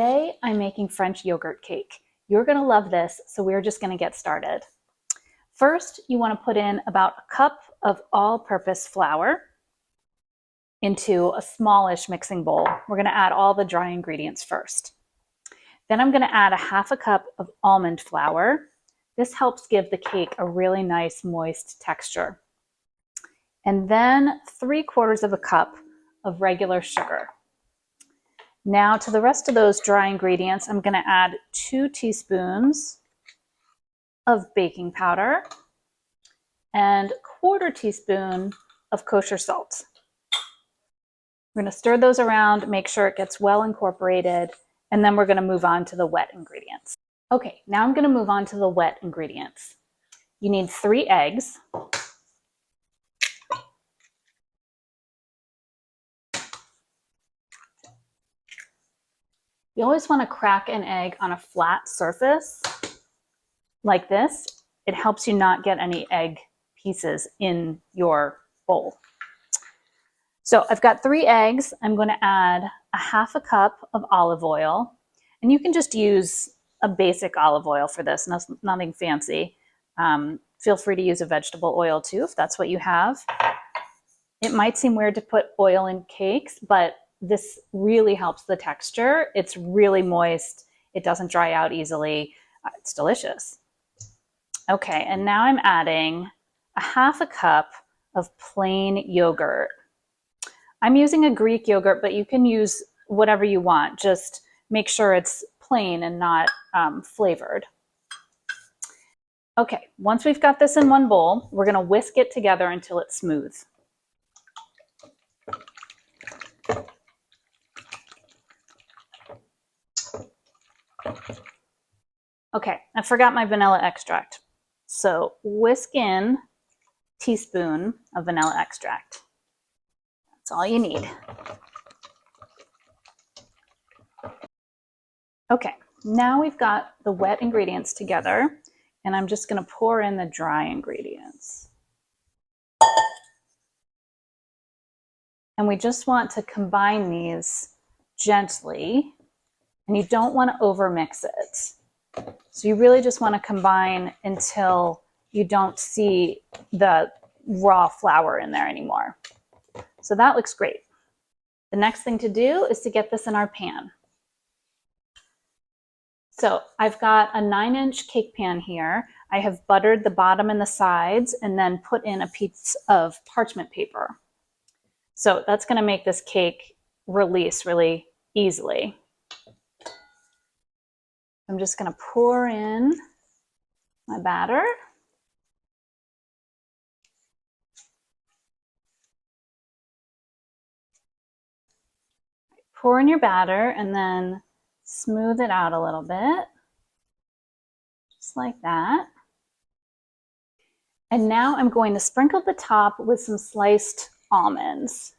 Today I'm making French yogurt cake. You're going to love this, so we're just going to get started. First, you want to put in about a cup of all-purpose flour into a smallish mixing bowl. We're going to add all the dry ingredients first. Then I'm going to add a half a cup of almond flour. This helps give the cake a really nice moist texture. And then 3/4 of a cup of regular sugar. Now to the rest of those dry ingredients, I'm going to add 2 teaspoons of baking powder and 1/4 teaspoon of kosher salt. We're going to stir those around, make sure it gets well incorporated, and then we're going to move on to the wet ingredients. Okay, now I'm going to move on to the wet ingredients. You need 3 eggs. You always want to crack an egg on a flat surface like this. It helps you not get any egg pieces in your bowl. So I've got 3 eggs. I'm going to add a half a cup of olive oil. And you can just use a basic olive oil for this, nothing fancy. Feel free to use a vegetable oil too, if that's what you have. It might seem weird to put oil in cakes, but this really helps the texture. It's really moist. It doesn't dry out easily. It's delicious. Okay, and now I'm adding a half a cup of plain yogurt. I'm using a Greek yogurt, but you can use whatever you want. Just make sure it's plain and not flavored. Okay, once we've got this in one bowl, we're going to whisk it together until it's smooth. Okay, I forgot my vanilla extract. So whisk in a teaspoon of vanilla extract. That's all you need. Okay, now we've got the wet ingredients together, and I'm just going to pour in the dry ingredients. And we just want to combine these gently, and you don't want to overmix it. So you really just want to combine until you don't see the raw flour in there anymore. So that looks great. The next thing to do is to get this in our pan. So I've got a 9-inch cake pan here. I have buttered the bottom and the sides and then put in a piece of parchment paper. So that's going to make this cake release really easily. I'm just going to pour in my batter. Pour in your batter and then smooth it out a little bit, just like that. And now I'm going to sprinkle the top with some sliced almonds.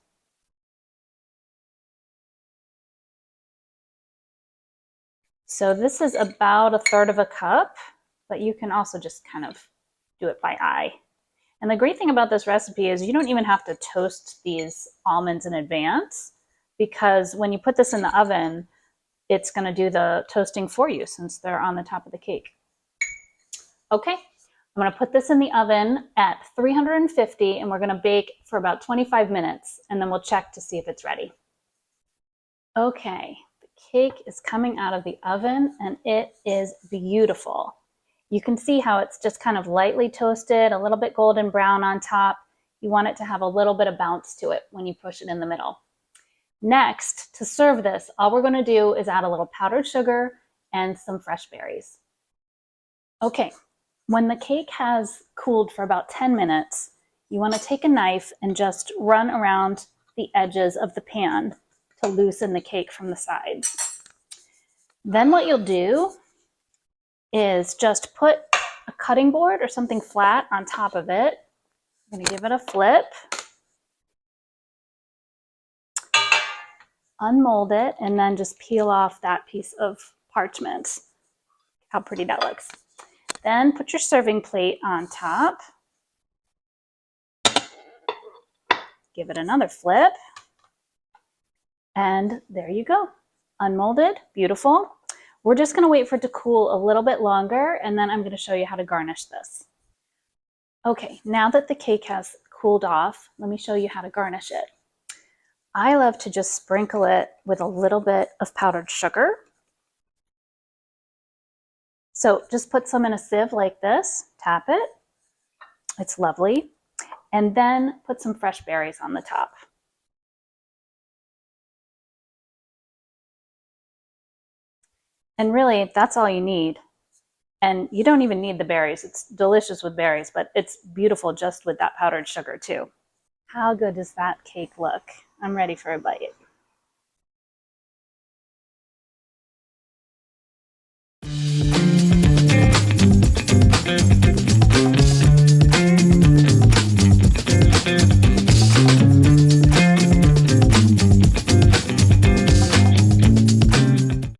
So this is about 1/3 of a cup, but you can also just kind of do it by eye. And the great thing about this recipe is you don't even have to toast these almonds in advance, because when you put this in the oven, it's going to do the toasting for you since they're on the top of the cake. Okay, I'm going to put this in the oven at 350 and we're going to bake for about 25 minutes and then we'll check to see if it's ready. Okay, the cake is coming out of the oven and it is beautiful. You can see how it's just kind of lightly toasted, a little bit golden brown on top. You want it to have a little bit of bounce to it when you push it in the middle. Next, to serve this, all we're going to do is add a little powdered sugar and some fresh berries. Okay, when the cake has cooled for about 10 minutes, you want to take a knife and just run around the edges of the pan to loosen the cake from the sides. Then what you'll do is just put a cutting board or something flat on top of it. I'm going to give it a flip. Unmold it and then just peel off that piece of parchment. How pretty that looks. Then put your serving plate on top. Give it another flip. And there you go. unmolded, beautiful. We're just gonna wait for it to cool a little bit longer, and then I'm gonna show you how to garnish this. Okay, now that the cake has cooled off, let me show you how to garnish it. I love to just sprinkle it with a little bit of powdered sugar. So just put some in a sieve like this, tap it, it's lovely, and then put some fresh berries on the top. And really, that's all you need. And you don't even need the berries. It's delicious with berries, but it's beautiful just with that powdered sugar too. How good does that cake look? I'm ready for a bite.